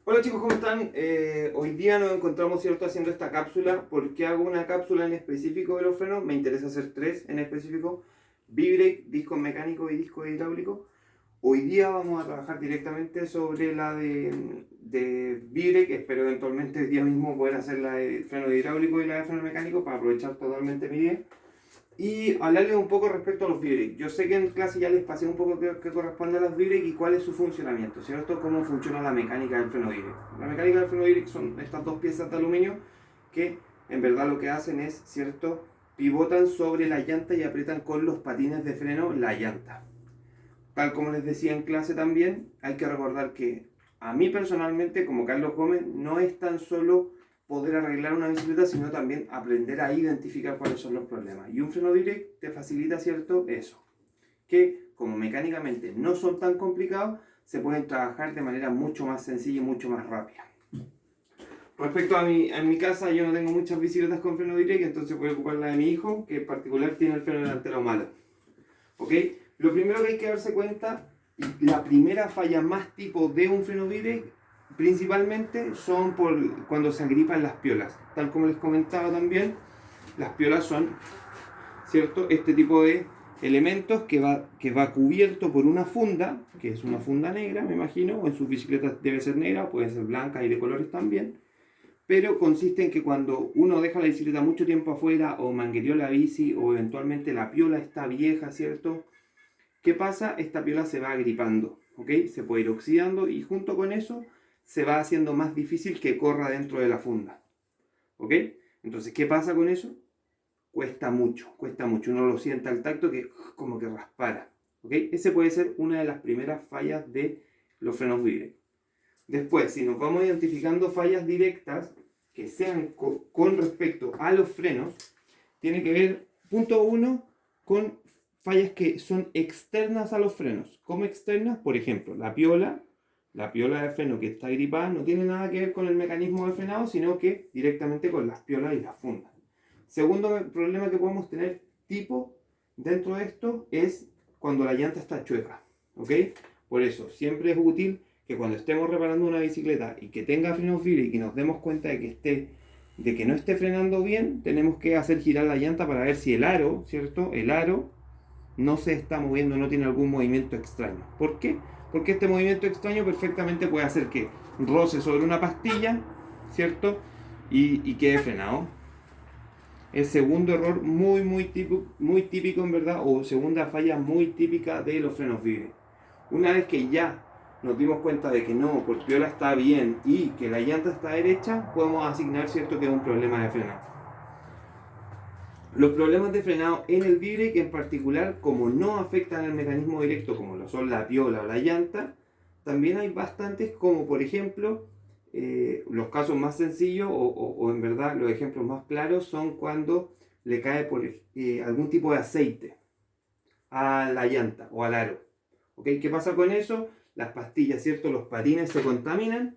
Hola chicos, ¿cómo están? Hoy día nos encontramos, ¿cierto?, haciendo esta cápsula. ¿Por qué hago una cápsula en específico de los frenos? Me interesa hacer tres en específico: V-brake, disco mecánico y disco hidráulico. Hoy día vamos a trabajar directamente sobre la de V-brake. Espero eventualmente el día mismo poder hacer la de freno hidráulico y la de freno mecánico para aprovechar totalmente mi día. Y hablarles un poco respecto a los V-brake. Yo sé que en clase ya les pasé un poco qué corresponde a los V-brake y cuál es su funcionamiento, ¿cierto? Cómo funciona la mecánica del freno V-brake. La mecánica del freno V-brake son estas dos piezas de aluminio que en verdad lo que hacen es, ¿cierto?, pivotan sobre la llanta y aprietan con los patines de freno la llanta. Tal como les decía en clase también, hay que recordar que a mí personalmente, como Carlos Gómez, no es tan solo poder arreglar una bicicleta, sino también aprender a identificar cuáles son los problemas. Y un freno direct te facilita, ¿cierto?, eso. Que como mecánicamente no son tan complicados, se pueden trabajar de manera mucho más sencilla y mucho más rápida. Respecto en mi casa, yo no tengo muchas bicicletas con freno direct, entonces voy a ocupar la de mi hijo, que en particular tiene el freno delantero malo. ¿Ok? Lo primero que hay que darse cuenta, la primera falla más tipo de un freno direct, principalmente son por cuando se agripan las piolas. Tal como les comentaba también, las piolas son, ¿cierto?, este tipo de elementos que va cubierto por una funda, que es una funda negra, me imagino, o en sus bicicletas debe ser negra, puede ser blanca y de colores también, pero consiste en que cuando uno deja la bicicleta mucho tiempo afuera o manguereó la bici o eventualmente la piola está vieja, ¿cierto? ¿Qué pasa? Esta piola se va agripando, ¿ok? Se puede ir oxidando y junto con eso se va haciendo más difícil que corra dentro de la funda, ¿ok? Entonces, ¿qué pasa con eso? Cuesta mucho. Uno lo siente al tacto que como que raspara, ¿ok? Ese puede ser una de las primeras fallas de los frenos directos. Después, si nos vamos identificando fallas directas que sean con respecto a los frenos, tiene que ver, punto uno, con fallas que son externas a los frenos. ¿Cómo externas? Por ejemplo, la piola de freno que está gripada no tiene nada que ver con el mecanismo de frenado, sino que directamente con las piolas y las fundas. Segundo problema que podemos tener tipo dentro de esto es cuando la llanta está chueca, ¿ok? Por eso, siempre es útil que cuando estemos reparando una bicicleta y que tenga frenos libres y que nos demos cuenta de que no esté frenando bien, tenemos que hacer girar la llanta para ver si el aro, ¿cierto? El aro no se está moviendo, no tiene algún movimiento extraño. ¿Por qué? Porque este movimiento extraño perfectamente puede hacer que roce sobre una pastilla, ¿cierto? Y quede frenado. El segundo error muy típico en verdad, o segunda falla muy típica de los frenos Vive. Una vez que ya nos dimos cuenta de que no, por piola está bien y que la llanta está derecha, podemos asignar, cierto, que es un problema de frenado. Los problemas de frenado en el V-brake en particular, como no afectan al mecanismo directo como lo son la piola o la llanta, también hay bastantes, como por ejemplo, los casos más sencillos o en verdad los ejemplos más claros son cuando le cae por algún tipo de aceite a la llanta o al aro. ¿Ok? ¿Qué pasa con eso? Las pastillas, ¿cierto? Los patines se contaminan,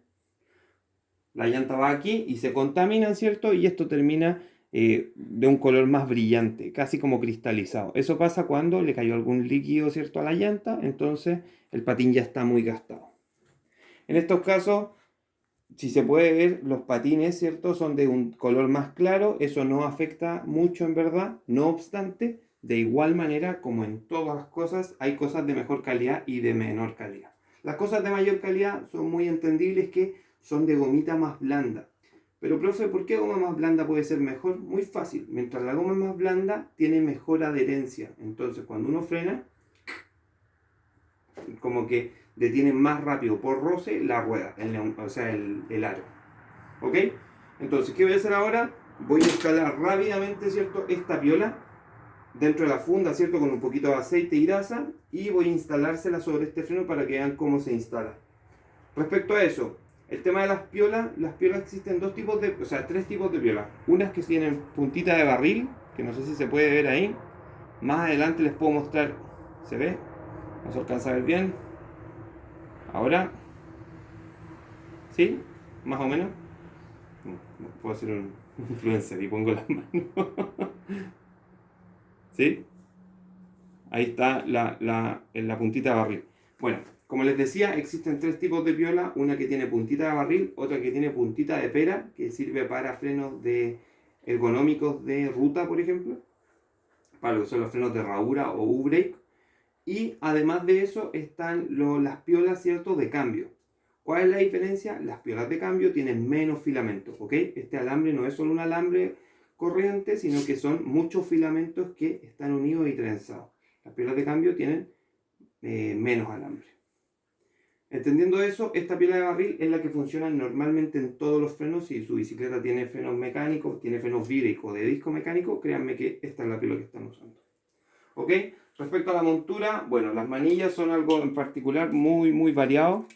la llanta va aquí y se contaminan, ¿cierto? Y esto termina de un color más brillante, casi como cristalizado. Eso pasa cuando le cayó algún líquido, ¿cierto?, a la llanta, entonces el patín ya está muy gastado. En estos casos, si se puede ver, los patines, ¿cierto?, son de un color más claro, eso no afecta mucho en verdad, no obstante, de igual manera, como en todas las cosas, hay cosas de mejor calidad y de menor calidad. Las cosas de mayor calidad son muy entendibles, que son de gomita más blanda. Pero profe, ¿por qué goma más blanda puede ser mejor? Muy fácil, mientras la goma es más blanda tiene mejor adherencia, entonces cuando uno frena, como que detiene más rápido por roce la rueda, o sea, el aro. ¿Ok? Entonces, ¿qué voy a hacer ahora? Voy a instalar rápidamente, ¿cierto?, esta piola dentro de la funda, ¿cierto?, con un poquito de aceite y grasa, y voy a instalársela sobre este freno para que vean cómo se instala. Respecto a eso, el tema de las piolas existen tres tipos de piolas. Unas que tienen puntita de barril, que no sé si se puede ver ahí. Más adelante les puedo mostrar. ¿Se ve? No se alcanza a ver bien. Ahora, ¿sí? Más o menos. Puedo hacer un influencer y pongo las manos. ¿Sí? Ahí está en la puntita de barril. Bueno, Como les decía, existen tres tipos de piola, una que tiene puntita de barril, otra que tiene puntita de pera, que sirve para frenos ergonómicos de ruta, por ejemplo, para lo que son los frenos de herradura o U-brake. Y además de eso están las piolas, ¿cierto?, de cambio. ¿Cuál es la diferencia? Las piolas de cambio tienen menos filamentos, ¿ok? Este alambre no es solo un alambre corriente, sino que son muchos filamentos que están unidos y trenzados. Las piolas de cambio tienen menos alambre. Entendiendo eso, esta piola de barril es la que funciona normalmente en todos los frenos. Si su bicicleta tiene frenos mecánicos, tiene frenos V-brake o de disco mecánico, créanme que esta es la piola que están usando. ¿Ok? Respecto a la montura, bueno, las manillas son algo en particular muy variado,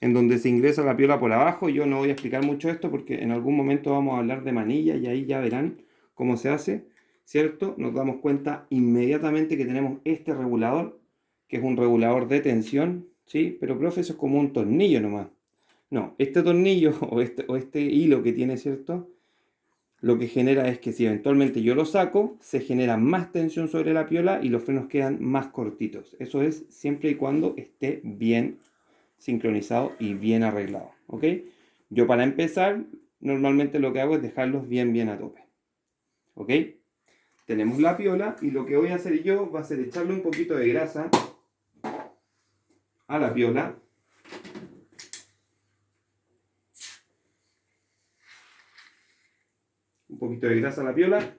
en donde se ingresa la piola por abajo. Yo no voy a explicar mucho esto porque en algún momento vamos a hablar de manillas y ahí ya verán cómo se hace, ¿cierto? Nos damos cuenta inmediatamente que tenemos este regulador, que es un regulador de tensión, ¿sí? Pero profe, eso es como un tornillo nomás. No, este tornillo o este hilo que tiene, ¿cierto?, lo que genera es que si eventualmente yo lo saco, se genera más tensión sobre la piola y los frenos quedan más cortitos. Eso es siempre y cuando esté bien sincronizado y bien arreglado, ¿ok? Yo para empezar, normalmente lo que hago es dejarlos bien a tope, ¿ok? Tenemos la piola y lo que voy a hacer yo va a ser echarle un poquito de grasa a la piola. Un poquito de grasa a la piola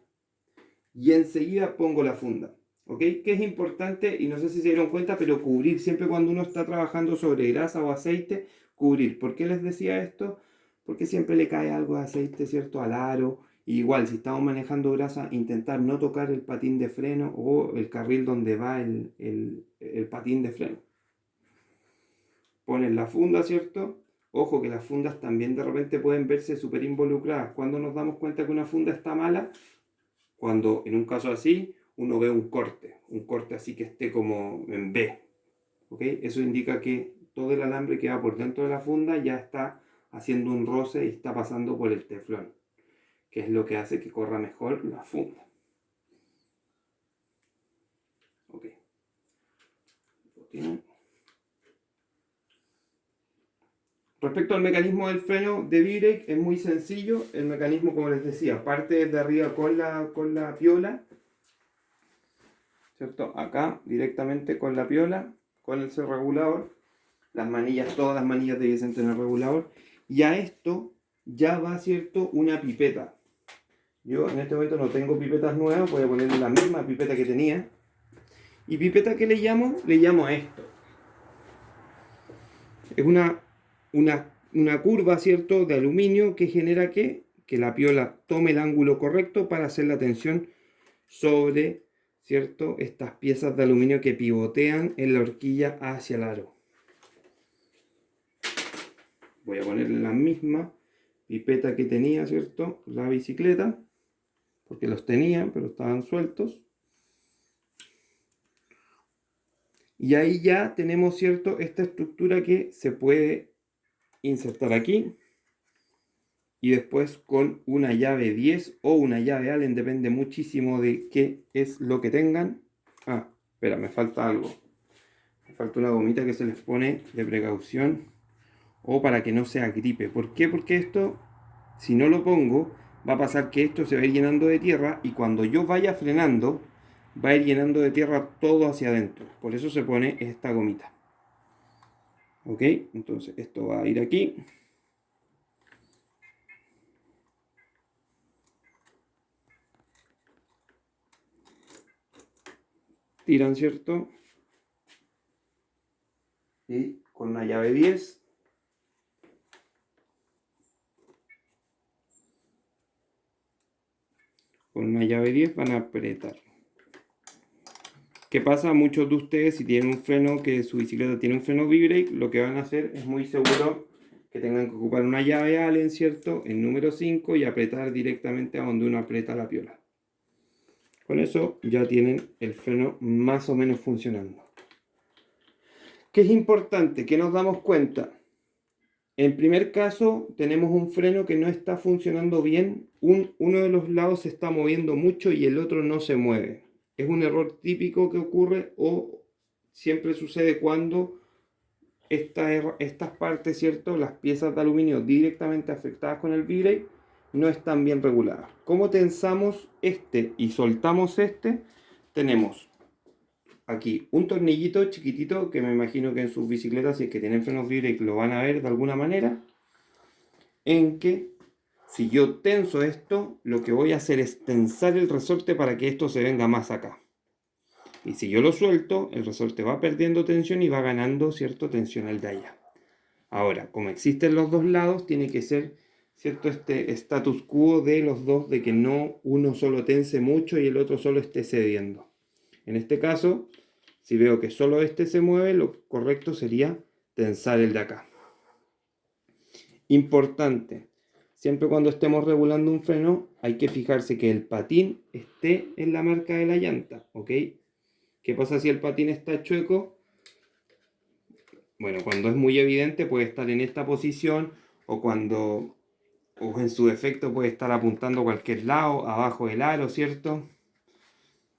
y enseguida pongo la funda, ¿ok? Que es importante, y no sé si se dieron cuenta, pero cubrir siempre cuando uno está trabajando sobre grasa o aceite, cubrir. ¿Por qué les decía esto? Porque siempre le cae algo de aceite, ¿cierto?, al aro. Y igual, si estamos manejando grasa, intentar no tocar el patín de freno o el carril donde va el patín de freno. Ponen la funda, ¿cierto? Ojo que las fundas también de repente pueden verse súper involucradas. Cuando nos damos cuenta que una funda está mala, cuando en un caso así uno ve un corte así que esté como en B, ¿ok? Eso indica que todo el alambre que va por dentro de la funda ya está haciendo un roce y está pasando por el teflón, que es lo que hace que corra mejor la funda. ¿Ok? Respecto al mecanismo del freno de V-brake, es muy sencillo. El mecanismo, como les decía, parte desde arriba con la piola, ¿cierto? Acá directamente con la piola, con el regulador. Las manillas, todas las manillas debiesen tener regulador. Y a esto ya va, ¿cierto?, una pipeta. Yo en este momento no tengo pipetas nuevas, voy a ponerle la misma pipeta que tenía. ¿Y pipeta qué le llamo? Le llamo a esto. Es una curva, ¿cierto?, de aluminio que genera que la piola tome el ángulo correcto para hacer la tensión sobre, ¿cierto?, estas piezas de aluminio que pivotean en la horquilla hacia el aro. Voy a ponerle la misma pipeta que tenía, ¿cierto?, la bicicleta, porque los tenía, pero estaban sueltos. Y ahí ya tenemos, ¿cierto?, esta estructura que se puede insertar aquí. Y después con una llave 10 o una llave Allen, depende muchísimo de qué es lo que tengan. Ah, espera, me falta algo. Me falta una gomita que se les pone de precaución o para que no se agripe. ¿Por qué? Porque esto, si no lo pongo, va a pasar que esto se va a ir llenando de tierra y cuando yo vaya frenando, va a ir llenando de tierra todo hacia adentro. Por eso se pone esta gomita. ¿Ok? Entonces esto va a ir aquí. Tiran, ¿cierto? Y con una llave 10 van a apretar. ¿Qué pasa? Muchos de ustedes, si tienen un freno, que su bicicleta tiene un freno V-brake, lo que van a hacer es muy seguro que tengan que ocupar una llave Allen, ¿cierto?, en número 5 y apretar directamente a donde uno aprieta la piola. Con eso ya tienen el freno más o menos funcionando. ¿Qué es importante? ¿Qué nos damos cuenta? En primer caso, tenemos un freno que no está funcionando bien. Uno de los lados se está moviendo mucho y el otro no se mueve. Es un error típico que ocurre o siempre sucede cuando estas partes, ¿cierto? Las piezas de aluminio directamente afectadas con el V-Brake no están bien reguladas. ¿Cómo tensamos este y soltamos este? Tenemos aquí un tornillito chiquitito que me imagino que en sus bicicletas, si es que tienen frenos V-Brake, lo van a ver de alguna manera, en que si yo tenso esto, lo que voy a hacer es tensar el resorte para que esto se venga más acá. Y si yo lo suelto, el resorte va perdiendo tensión y va ganando, ¿cierto?, tensión al de allá. Ahora, como existen los dos lados, tiene que ser, ¿cierto?, este status quo de los dos, de que no uno solo tense mucho y el otro solo esté cediendo. En este caso, si veo que solo este se mueve, lo correcto sería tensar el de acá. Importante, siempre cuando estemos regulando un freno, hay que fijarse que el patín esté en la marca de la llanta, ¿ok? ¿Qué pasa si el patín está chueco? Bueno, cuando es muy evidente puede estar en esta posición o en su defecto puede estar apuntando a cualquier lado, abajo del aro, ¿cierto?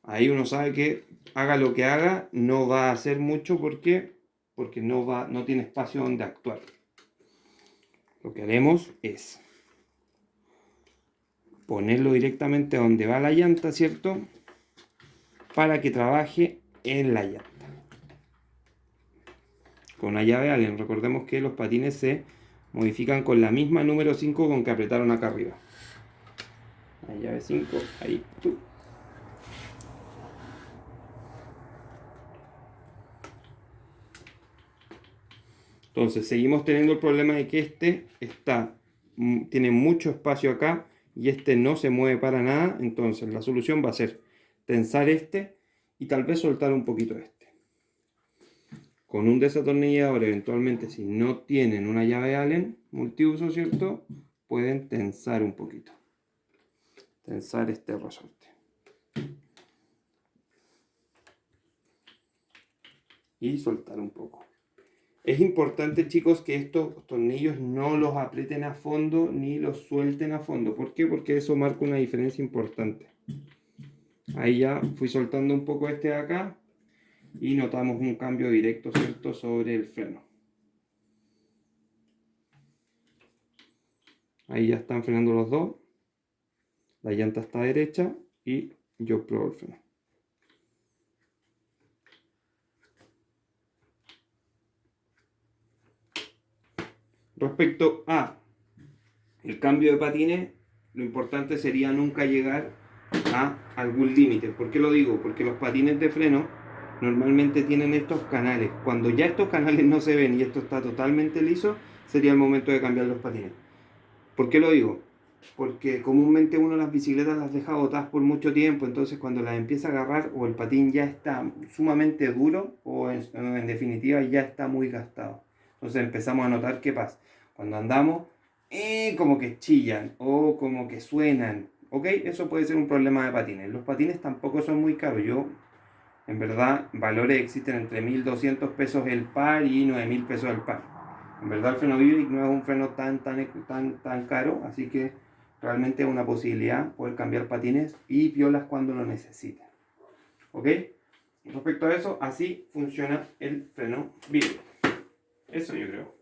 Ahí uno sabe que haga lo que haga, no va a hacer mucho porque no tiene espacio donde actuar. Lo que haremos es ponerlo directamente donde va la llanta, ¿cierto? Para que trabaje en la llanta. Con una llave Allen, recordemos que los patines se modifican con la misma número 5 con que apretaron acá arriba. La llave 5, ahí. Entonces seguimos teniendo el problema de que tiene mucho espacio acá y este no se mueve para nada. Entonces la solución va a ser tensar este y tal vez soltar un poquito este. Con un desatornillador, eventualmente, si no tienen una llave Allen multiuso, ¿cierto?, pueden tensar un poquito. Tensar este resorte. Y soltar un poco. Es importante, chicos, que estos tornillos no los aprieten a fondo ni los suelten a fondo. ¿Por qué? Porque eso marca una diferencia importante. Ahí ya fui soltando un poco este de acá y notamos un cambio directo, ¿cierto?, sobre el freno. Ahí ya están frenando los dos. La llanta está derecha y yo pruebo el freno. Respecto a el cambio de patines, lo importante sería nunca llegar a algún límite. ¿Por qué lo digo? Porque los patines de freno normalmente tienen estos canales. Cuando ya estos canales no se ven y esto está totalmente liso, sería el momento de cambiar los patines. ¿Por qué lo digo? Porque comúnmente uno las bicicletas las deja botadas por mucho tiempo, entonces cuando las empieza a agarrar o el patín ya está sumamente duro o en definitiva ya está muy gastado. Entonces empezamos a notar qué pasa. Cuando andamos, como que chillan o como que suenan, ¿ok? Eso puede ser un problema de patines. Los patines tampoco son muy caros. En verdad, valores existen entre 1.200 pesos el par y 9.000 pesos el par. En verdad el freno V-Brake no es un freno tan caro, así que realmente es una posibilidad poder cambiar patines y piolas cuando lo necesiten. ¿Ok? Respecto a eso, así funciona el freno V-Brake. Eso yo creo.